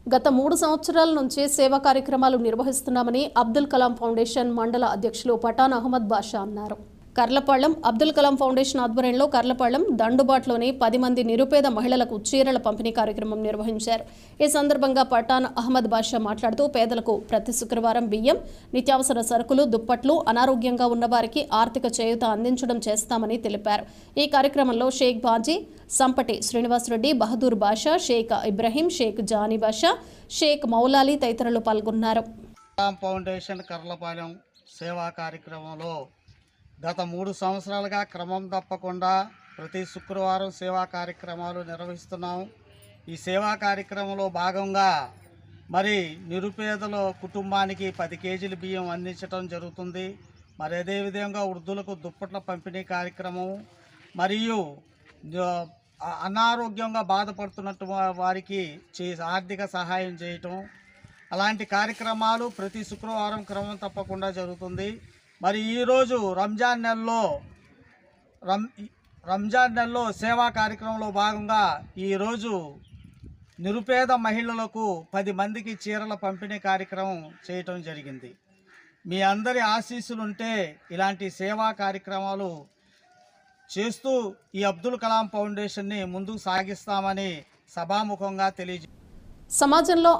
గత 3 సంవత్సరాల నుంచి సేవా కార్యక్రమాలు నిర్వహిస్తున్నామని అబ్దుల్ కలాం ఫౌండేషన్ మండల అధ్యక్షులు పఠాన్ అహ్మద్ బాషా అన్నారు. కర్లపాళ్లం అబ్దుల్ కలాం ఫౌండేషన్ ఆధ్వర్యంలో కర్లపాళ్లం దండుబాట్లోని 10 మంది నిరుపేద మహిళలకు చీరల పంపిణీ కార్యక్రమం నిర్వహించారు. ఈ సందర్భంగా పఠాన్ అహ్మద్ బాషా మాట్లాడుతూ పేదలకు ప్రతి శుక్రవారం బియ్యం, నిత్యావసర సరుకులు, దుప్పట్లు, అనారోగ్యంగా ఉన్న వారికి ఆర్థిక చేయూత అందించడం చేస్తామని తెలిపారు. ఈ కార్యక్రమంలో షేక్ బాజీ, సంపటి శ్రీనివాసరెడ్డి, బహదూర్ బాషా, షేక్ ఇబ్రహీం, షేక్ జానీ బాషా, షేక్ మౌలాలి తదితరులు పాల్గొన్నారు. ఫౌండేషన్ కర్లపాలెం సేవా కార్యక్రమంలో గత 3 సంవత్సరాలుగా క్రమం తప్పకుండా ప్రతి శుక్రవారం సేవా కార్యక్రమాలు నిర్వహిస్తున్నాం. ఈ సేవా కార్యక్రమంలో భాగంగా మరి నిరుపేదల కుటుంబానికి 10 కేజీల బియ్యం అందించడం జరుగుతుంది. మరి అదేవిధంగా వృద్ధులకు దుప్పట్ల పంపిణీ కార్యక్రమం మరియు అనారోగ్యంగా బాధపడుతున్నట్టు వారికి ఆర్థిక సహాయం చేయటం, అలాంటి కార్యక్రమాలు ప్రతి శుక్రవారం క్రమం తప్పకుండా జరుగుతుంది. మరి ఈరోజు రంజాన్ నెలలో సేవా కార్యక్రమంలో భాగంగా ఈరోజు నిరుపేద మహిళలకు 10 మందికి చీరల పంపిణీ కార్యక్రమం చేయటం జరిగింది. మీ అందరి ఆశీస్సులుంటే ఇలాంటి సేవా కార్యక్రమాలు చేస్తూ ఈ అబ్దుల్ కలాం ఫౌండేషన్ని ముందుకు సాగిస్తామని సభాముఖంగా తెలియజేస్తాం. సమాజంలో